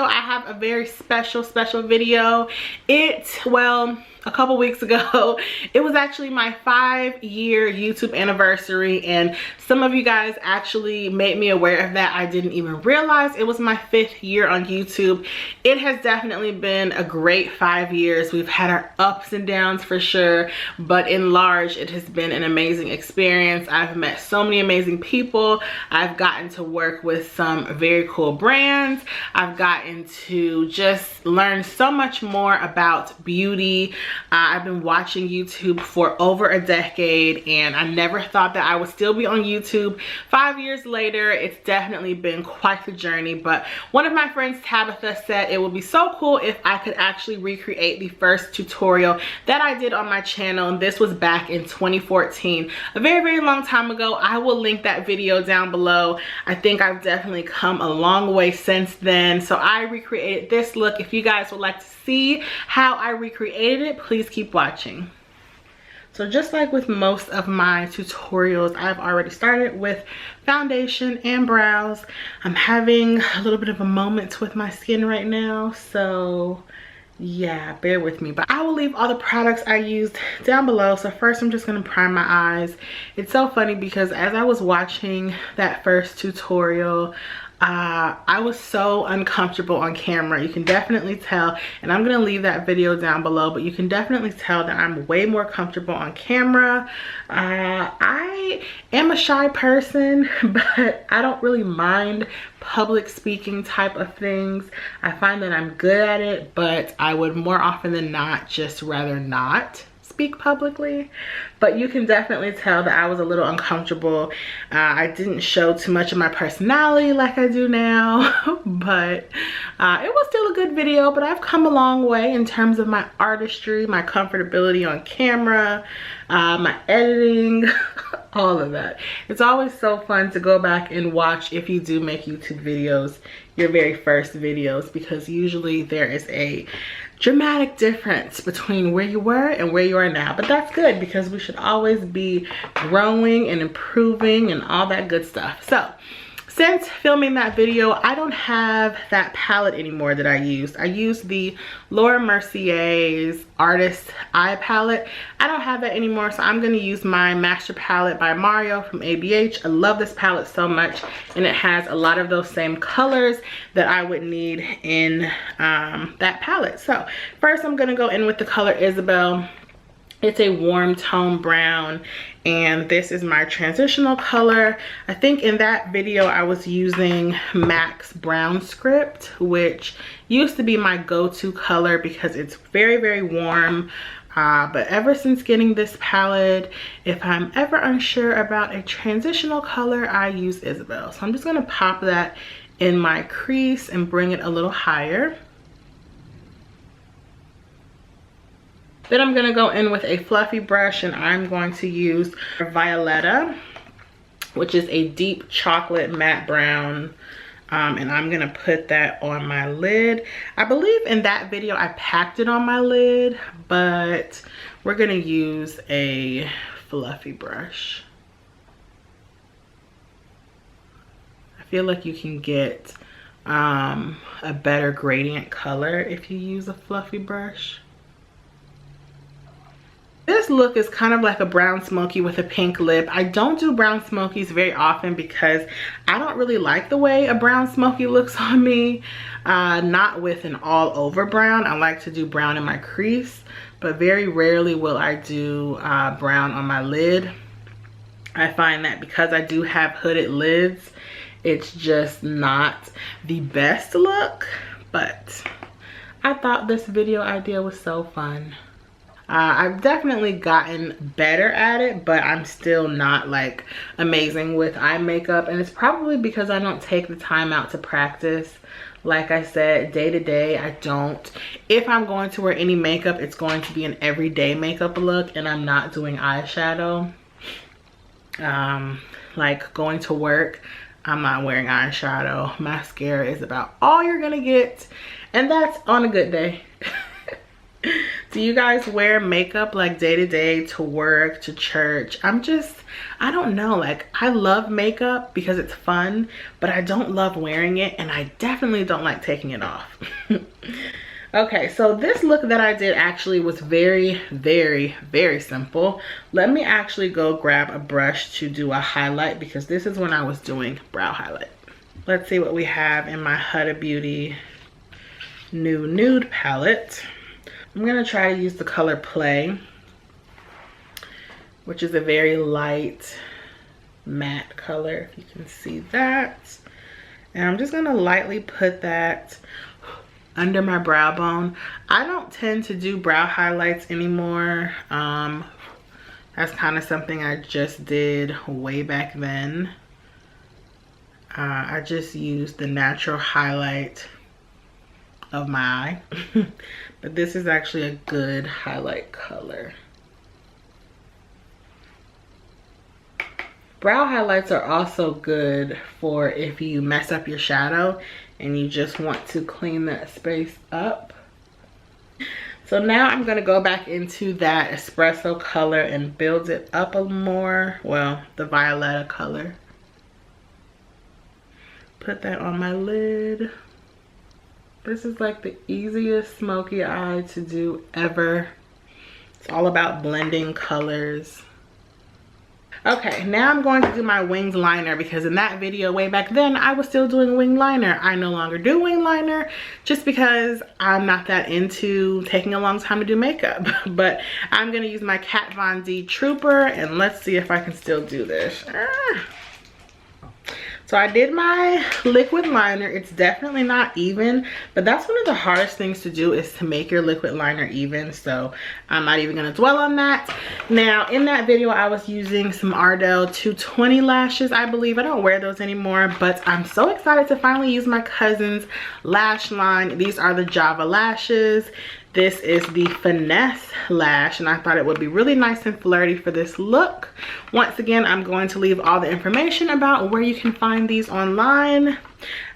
video, I have a very special video. Well, a couple weeks ago, it was actually my 5-year YouTube anniversary, and some of you guys actually made me aware of that. I didn't even realize it was my 5th year on YouTube. It has definitely been a great 5 years. We've had our ups and downs for sure, but in large, it has been an amazing experience. I've met so many amazing people. I've gotten to work with some very cool brands. I've gotten to just learn so much more about beauty. I've been watching YouTube for over a decade, and I never thought that I would still be on YouTube 5 years later. It's definitely been quite the journey, but one of my friends, Tabitha, said it would be so cool if I could actually recreate the first tutorial that I did on my channel, and this was back in 2014, a very long time ago. I will link that video down below. I think I've definitely come a long way since then, so I recreated this look. If you guys would like to see how I recreated it, please keep watching. So just like with most of my tutorials, I've already started with foundation and brows. I'm having a little bit of a moment with my skin right now, so yeah, bear with me. But I will leave all the products I used down below. So first, I'm just going to prime my eyes. It's so funny because as I was watching that first tutorial, I was so uncomfortable on camera. You can definitely tell, and I'm gonna leave that video down below, but you can definitely tell that I'm way more comfortable on camera. I am a shy person, but I don't really mind public speaking type of things. I find that I'm good at it, but I would more often than not just rather not speak publicly. But you can definitely tell that I was a little uncomfortable. I didn't show too much of my personality like I do now, but it was still a good video. But I've come a long way in terms of my artistry, my comfortability on camera, my editing, all of that. It's always so fun to go back and watch, if you do make YouTube videos, your very first videos, because usually there is a dramatic difference between where you were and where you are now. But that's good, because we should always be growing and improving and all that good stuff. So since filming that video, I don't have that palette anymore that I used. I used the Mercier's Artist Eye palette. I don't have that anymore, so I'm going to use my Master palette by Mario from ABH. I love this palette so much, and it has a lot of those same colors that I would need in that palette. So first, I'm going to go in with the color Isabel. It's a warm tone brown, and this is my transitional color. I think in that video I was using MAC's Brown Script, which used to be my go-to color because it's very warm. But ever since getting this palette, if I'm ever unsure about a transitional color, I use Isabel. So I'm just gonna pop that in my crease and bring it a little higher. Then I'm going to go in with a fluffy brush, and I'm going to use Violeta, which is a deep chocolate matte brown. And I'm going to put that on my lid. I believe in that video I packed it on my lid, but we're going to use a fluffy brush. I feel like you can get a better gradient color if you use a fluffy brush. This look is kind of like a brown smoky with a pink lip. I don't do brown smokies very often because I don't really like the way a brown smoky looks on me. Not with an all over brown. I like to do brown in my crease, but very rarely will I do brown on my lid. I find that because I do have hooded lids, it's just not the best look, but I thought this video idea was so fun. I've definitely gotten better at it, but I'm still not like amazing with eye makeup, and it's probably because I don't take the time out to practice. Like I said, day to day, I don't. If I'm going to wear any makeup, it's going to be an everyday makeup look, and I'm not doing eyeshadow. Like going to work, I'm not wearing eyeshadow. Mascara is about all you're gonna get, and that's on a good day. Do you guys wear makeup like day to day, to work, to church? I don't know, like I love makeup because it's fun, but I don't love wearing it, and I definitely don't like taking it off. Okay, so this look that I did actually was very, very, very simple. Let me actually go grab a brush to do a highlight because this is when I was doing brow highlight. Let's see what we have in my Huda Beauty new Nude palette. I'm gonna try to use the color Play, which is a very light matte color, if you can see that. And I'm just gonna lightly put that under my brow bone. I don't tend to do brow highlights anymore. That's kind of something I just did way back then. I just used the natural highlight of my eye. But this is actually a good highlight color. Brow highlights are also good for if you mess up your shadow and you just want to clean that space up. So now I'm gonna go back into that espresso color and build it up a little more. Well, the Violeta color. Put that on my lid. This is like the easiest smoky eye to do ever. It's all about blending colors. Okay, now I'm going to do my winged liner because in that video way back then, I was still doing winged liner. I no longer do winged liner just because I'm not that into taking a long time to do makeup. But I'm gonna use my Kat Von D Trooper and let's see if I can still do this. So I did my liquid liner. It's definitely not even, but that's one of the hardest things to do is to make your liquid liner even. So I'm not even gonna dwell on that. Now in that video, I was using some Ardell 220 lashes, I believe. I don't wear those anymore, but I'm so excited to finally use my cousin's lash line. These are the J.ava Lashes. This is the Finesse lash, and I thought it would be really nice and flirty for this look. Once again, I'm going to leave all the information about where you can find these online.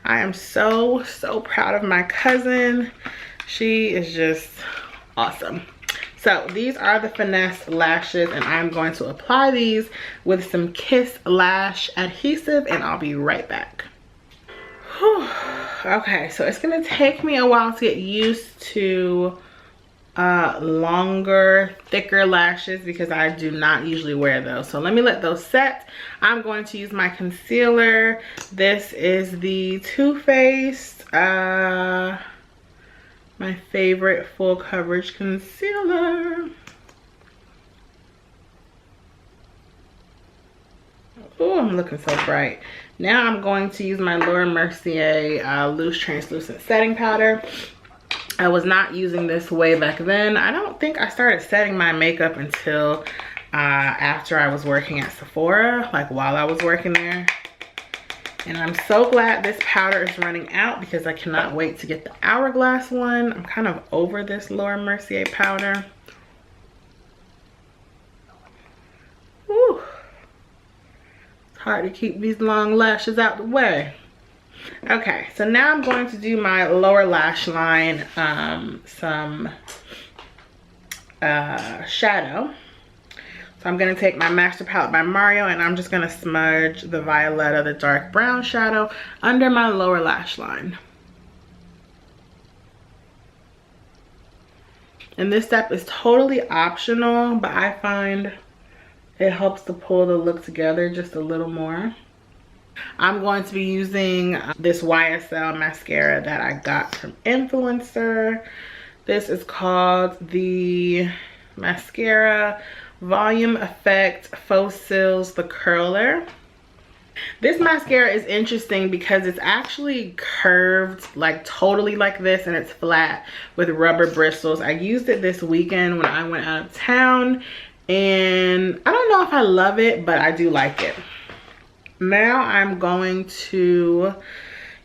I am so, so proud of my cousin. She is just awesome. So these are the Finesse lashes, and I'm going to apply these with some Kiss Lash adhesive, and I'll be right back. Whew. Okay, so it's gonna take me a while to get used to longer, thicker lashes because I do not usually wear those. So let me let those set. I'm going to use my concealer. This is the Too Faced, my favorite full coverage concealer. Oh, I'm looking so bright. Now I'm going to use my Mercier loose translucent setting powder. I was not using this way back then. I don't think I started setting my makeup until after I was working at Sephora, like while I was working there. And I'm so glad this powder is running out because I cannot wait to get the Hourglass one. I'm kind of over this Mercier powder. Whew. It's hard to keep these long lashes out the way. Okay, so now I'm going to do my lower lash line, some shadow. So I'm going to take my Master Palette by Mario and I'm just going to smudge the Violeta, the dark brown shadow, under my lower lash line. And this step is totally optional, but I find it helps to pull the look together just a little more. I'm going to be using this YSL mascara that I got from Influencer. This is called the Mascara Volume Effect Faux Cils the Curler. This mascara is interesting because it's actually curved like totally like this, and it's flat with rubber bristles. I used it this weekend when I went out of town, and I don't know if I love it, but I do like it. Now I'm going to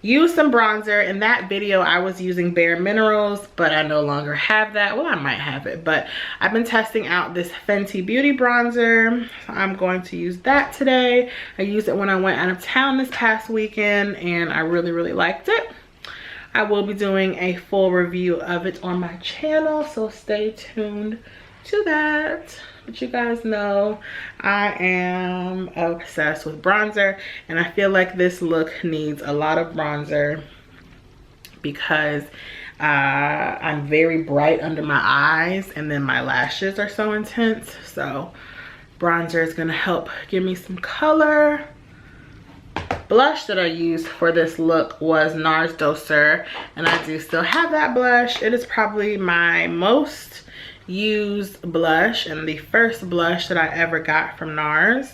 use some bronzer. In that video I was using Bare Minerals, but I no longer have that. Well, I might have it, but I've been testing out this Fenty Beauty bronzer, so I'm going to use that today. I used it when I went out of town this past weekend and I really liked it. I will be doing a full review of it on my channel, so stay tuned to that. But you guys know I am obsessed with bronzer, and I feel like this look needs a lot of bronzer because I'm very bright under my eyes, and then my lashes are so intense. So bronzer is gonna help give me some color. Blush that I used for this look was Nars Douceur, and I do still have that blush. It is probably my most used blush and the first blush that I ever got from Nars.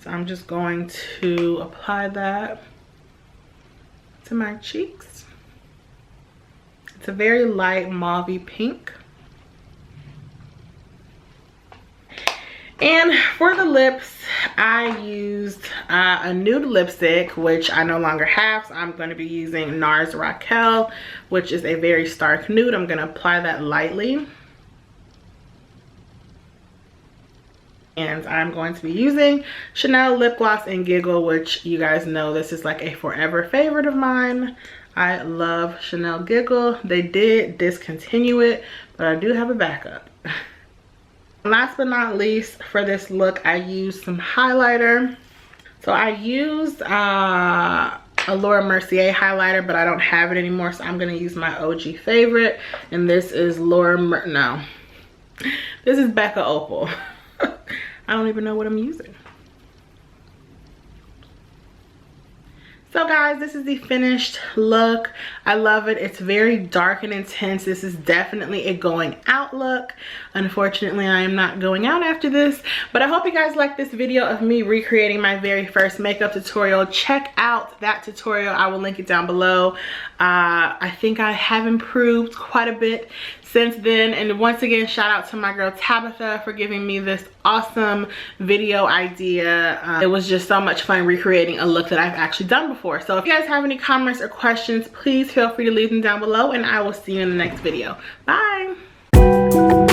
So I'm just going to apply that to my cheeks. It's a very light mauvey pink. And for the lips, I used a nude lipstick, which I no longer have, so I'm going to be using Nars Raquel, which is a very stark nude. I'm going to apply that lightly. And I'm going to be using Chanel lip gloss in Giggle, which you guys know this is like a forever favorite of mine. I love Chanel Giggle. They did discontinue it, but I do have a backup. Last but not least, for this look, I used some highlighter. So I used a Laura Mercier highlighter, but I don't have it anymore, so I'm going to use my OG favorite. And this is this is Becca Opal. I don't even know what I'm using. So guys, this is the finished look. I love it. It's very dark and intense. This is definitely a going out look. Unfortunately, I am not going out after this, but I hope you guys like this video of me recreating my very first makeup tutorial. Check out that tutorial. I will link it down below. I think I have improved quite a bit since then, and once again, shout out to my girl Tabitha for giving me this awesome video idea. It was just so much fun recreating a look that I've actually done before. So if you guys have any comments or questions, please feel free to leave them down below, and I will see you in the next video. Bye.